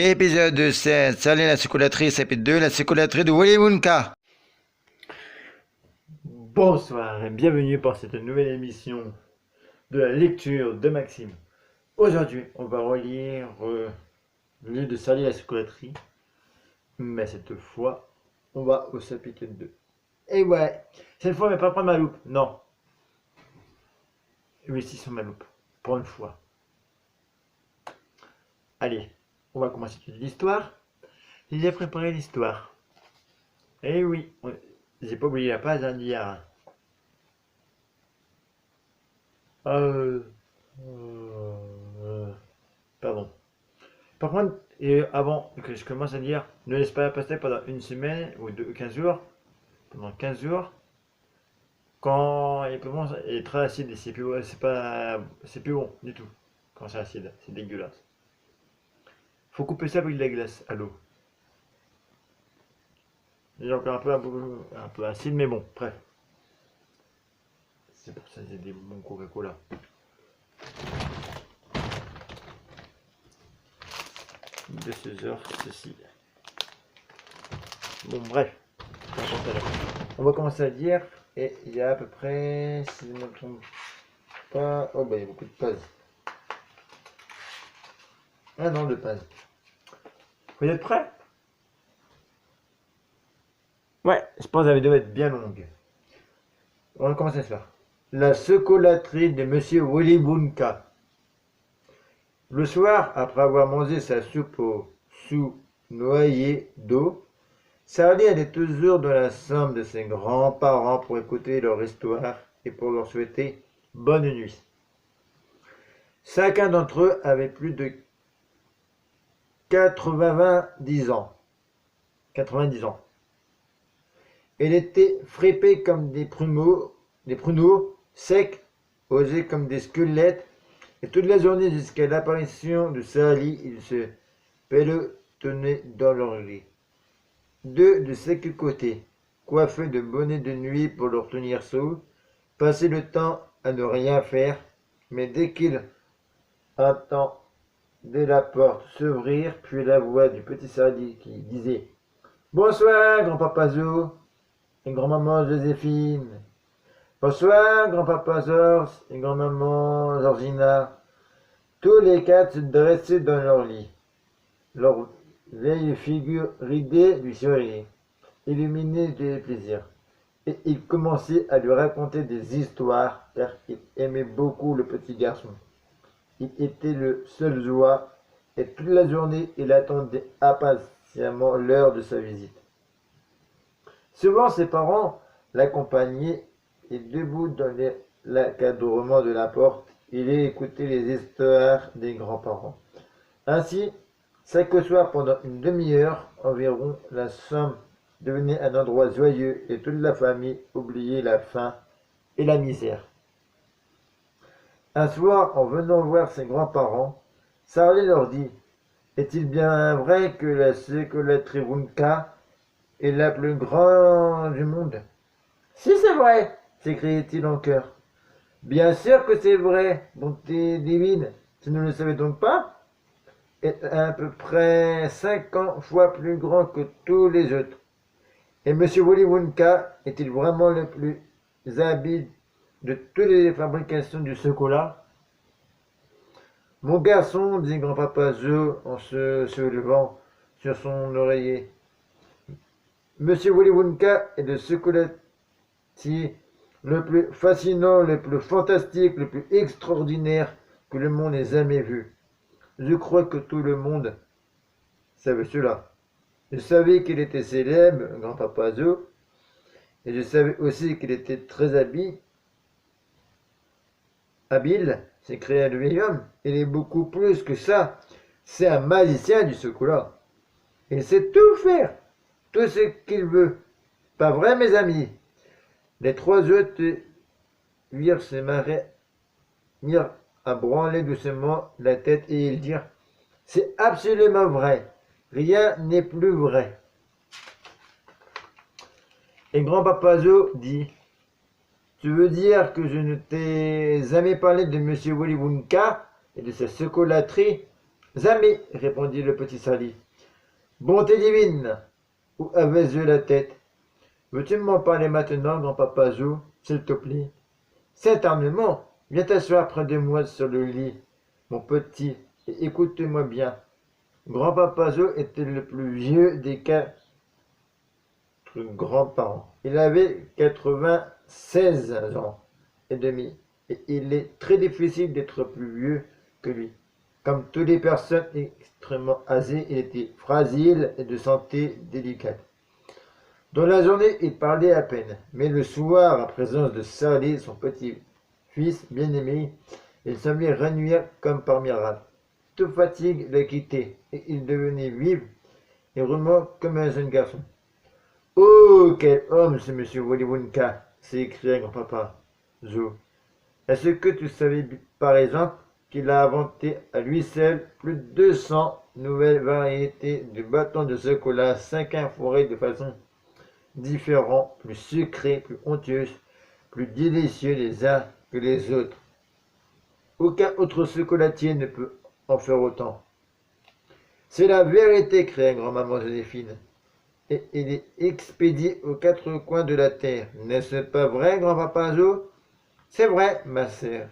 Épisode 7. Salut la chocolatrice, épisode 2, la chocolaterie de Willy Wonka. Bonsoir et bienvenue pour cette nouvelle émission de la lecture de Maxime. Aujourd'hui, on va relire le livre de Sally la chocolaterie, mais cette fois, on va au chapitre 2. Et ouais, cette fois, on va pas prendre ma loupe, non. Oui, si, sur ma loupe, pour une fois. Allez, on va commencer l'histoire. J'ai préparé l'histoire. Et oui, j'ai pas oublié la page d'hier. Pardon. Par contre, avant que je commence à dire, ne laisse pas passer pendant une semaine ou 15 jours. Pendant 15 jours. Quand il commence, il est très acide et c'est plus bon du tout. Quand c'est acide, c'est dégueulasse. Faut couper ça avec de la glace à l'eau. Il est encore un peu acide, mais bon, bref. C'est pour ça que j'ai des bons Coca-Cola. De ce genre, ceci. Bon, bref. On va commencer à dire, et il y a à peu près, si je ne me trompe pas, oh bah il y a beaucoup de pages. Ah non, de pages. Vous êtes prêts? Ouais, je pense que la vidéo va être bien longue. On va commencer à faire. La chocolaterie de Monsieur Willy Wonka. Le soir, après avoir mangé sa soupe au sous-noyer d'eau, Sally allait toujours dans la chambre de ses grands-parents pour écouter leur histoire et pour leur souhaiter bonne nuit. Chacun d'entre eux avait plus de 90 ans. 90 ans. Elle était fripée comme des pruneaux, secs, osés comme des squelettes, et toute la journée jusqu'à l'apparition de Sally, ils se pelotonnaient dans leur lit. Deux de chaque côté, coiffés de bonnets de nuit pour leur tenir chaud, passaient le temps à ne rien faire, mais dès qu'ils entendaient la porte s'ouvrir, puis la voix du petit Sally qui disait « Bonsoir, grand-papa Zo et grand-maman Joséphine. Bonsoir, grand-papa Georges et grand-maman Georgina. » Tous les quatre se dressaient dans leur lit. Leurs vieilles figures ridées lui souriaient, illuminées de plaisir. Et il commençait à lui raconter des histoires, car il aimait beaucoup le petit garçon. Il était le seul joie, et toute la journée il attendait impatiemment l'heure de sa visite. Souvent ses parents l'accompagnaient, et debout dans l'encadrement de la porte, il écoutait les histoires des grands-parents. Ainsi, chaque soir pendant une demi-heure environ, la chambre devenait un endroit joyeux et toute la famille oubliait la faim et la misère. Un soir, en venant voir ses grands-parents, Sally leur dit « Est-il bien vrai que la chocolaterie Wonka est la plus grande du monde ?»« Si c'est vrai !» s'écriait-il en chœur. « Bien sûr que c'est vrai, bonté divine, tu ne le savais donc pas ?» Est à peu près 50 fois plus grand que tous les autres. Et Monsieur Willy Wonka est-il vraiment le plus habile de toutes les fabrications du chocolat? Mon garçon, dit grand-papa Zo en se levant sur son oreiller, Monsieur Willy Wonka est le chocolatier le plus fascinant, le plus fantastique, le plus extraordinaire que le monde ait jamais vu. Je crois que tout le monde savait cela. Je savais qu'il était célèbre, grand-papa Zo, et je savais aussi qu'il était très habile, s'écria le vieil homme. Il est beaucoup plus que ça. C'est un magicien du chocolat. Il sait tout faire, tout ce qu'il veut. Pas vrai, mes amis? Les trois autres virent se marrer, mirent à branler doucement la tête et ils dirent « C'est absolument vrai. Rien n'est plus vrai. » Et grand-papa Zo dit « Tu veux dire que je ne t'ai jamais parlé de Monsieur Willy Wonka et de sa chocolaterie? Jamais, répondit le petit Sali. Bonté divine, où avais-je la tête? Veux-tu m'en parler maintenant, grand-papa Zou, s'il te plaît? Saint Armement, viens t'asseoir près de moi sur le lit, mon petit, et écoute-moi bien. Grand-papa Zou était le plus vieux des 4 grands-parents. Il avait 96 ans et demi, et il est très difficile d'être plus vieux que lui. Comme toutes les personnes extrêmement âgées, il était fragile et de santé délicate. Dans la journée, il parlait à peine, mais le soir, en présence de Salih, son petit-fils bien-aimé, il semblait renouir comme par miracle. Toute fatigue le quittait, et il devenait vif et roulement comme un jeune garçon. Oh, quel homme ce monsieur Willy Wonka! S'écria grand-papa Zou. Est-ce que tu savais, par exemple, qu'il a inventé à lui seul plus de 200 nouvelles variétés de bâtons de chocolat, 5 inforés de façon différente, plus sucrés, plus onctueux, plus délicieux les uns que les autres. Aucun autre chocolatier ne peut en faire autant. C'est la vérité, cria grand-maman Joséphine. Et il est expédié aux 4 coins de la terre. N'est-ce pas vrai, grand-papa Zou? C'est vrai, ma sœur.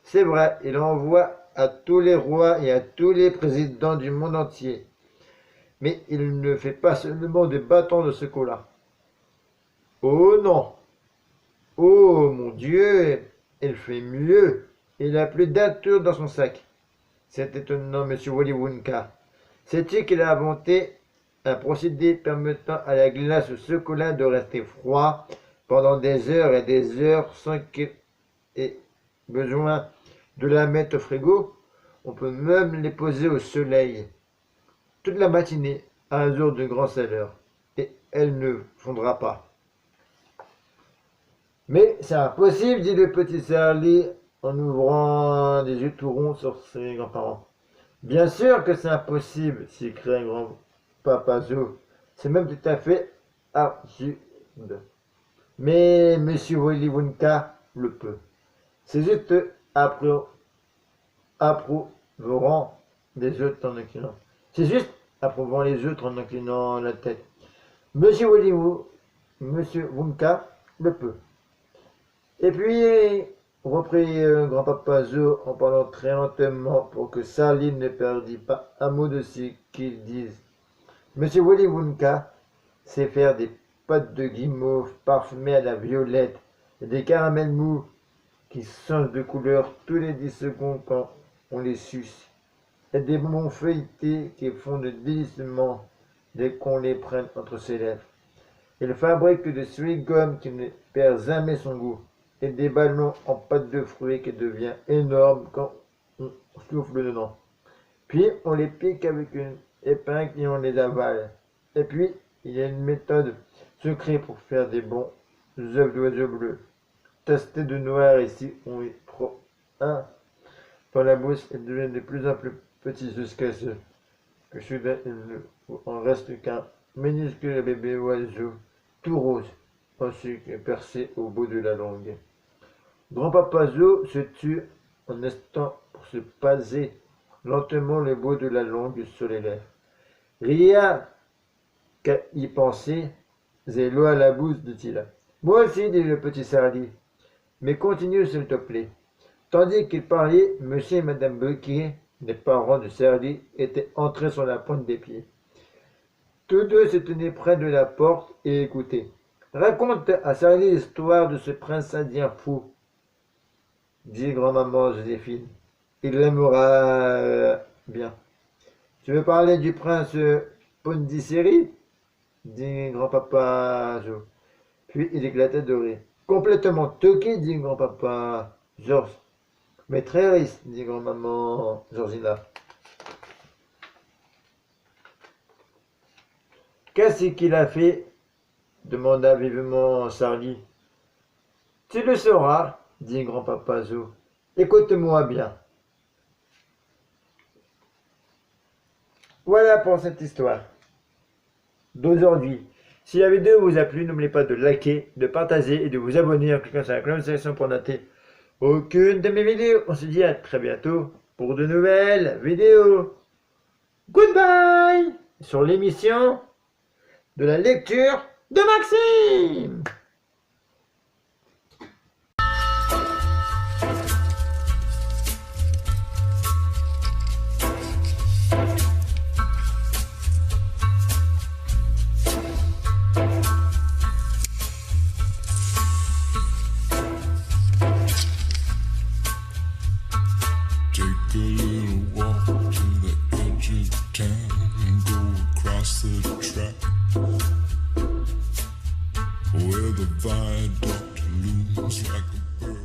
C'est vrai, il envoie à tous les rois et à tous les présidents du monde entier. Mais il ne fait pas seulement des bâtons de chocolat. Oh non! Oh mon Dieu! Il fait mieux! Il a plus d'un tour dans son sac. C'est étonnant, monsieur Willy Wonka. Sais-tu qu'il a inventé un procédé permettant à la glace au chocolat de rester froid pendant des heures et des heures sans qu'il ait besoin de la mettre au frigo? On peut même les poser au soleil toute la matinée à un jour de grande chaleur et elle ne fondra pas. Mais c'est impossible, dit le petit Charlie en ouvrant des yeux tout ronds sur ses grands-parents. Bien sûr que c'est impossible, s'écria grand-papa Zou. C'est même tout à fait absurde. Mais monsieur Willy Wonka le peut. C'est juste approuvant des autres en inclinant. C'est juste approuvant les autres en inclinant la tête. Monsieur Monsieur Wonka le peut. Et puis, reprit grand-papa Zou en parlant très lentement pour que Saline ne perdît pas un mot de ce qu'il dise. Monsieur Willy Wonka sait faire des pâtes de guimauve parfumées à la violette et des caramels mous qui changent de couleur tous les 10 secondes quand on les suce, et des bonbons feuilletés qui fondent délicieusement dès qu'on les prenne entre ses lèvres. Il fabrique de chewing-gum qui ne perd jamais son goût, et des ballons en pâte de fruits qui deviennent énormes quand on souffle dedans. Puis on les pique avec une épingle et on les avale. Et puis il y a une méthode secrète pour faire des bons œufs d'oiseaux bleus. Tastés de noir ici, on y prend un dans la bouche et devient de plus en plus petits jusqu'à ce que soudain il ne en reste qu'un minuscule bébé oiseau tout rose, ainsi que percé au bout de la langue. Grand-papa Zou se tut un instant pour se passer lentement le bout de la langue sur les lèvres. Rien qu'à y penser, j'ai l'eau à la bouche, dit-il. Moi aussi, dit le petit Sardi. Mais continue, s'il te plaît. Tandis qu'il parlait, monsieur et madame Bucky, les parents de Sardi, étaient entrés sur la pointe des pieds. Tous deux se tenaient près de la porte et écoutaient. Raconte à Sardi l'histoire de ce prince indien fou, dit grand-maman Joséphine. Il l'aimera bien. Tu veux parler du prince Pondichéry, dit grand-papa Joe. Puis il éclatait de rire. Complètement toqué, dit grand-papa Georges. Mais très riche, dit grand-maman Georgina. Qu'est-ce qu'il a fait? Demanda vivement Charlie. Tu le sauras, dit grand-papa Zou. Écoute-moi bien. Voilà pour cette histoire d'aujourd'hui. Si la vidéo vous a plu, n'oubliez pas de liker, de partager et de vous abonner en cliquant sur la cloche de notification pour noter aucune de mes vidéos. On se dit à très bientôt. pour de nouvelles vidéos. Goodbye sur l'émission de la lecture de Maxime. Take a little walk to the edge of town and go across the track where the viaduct looms like a bird.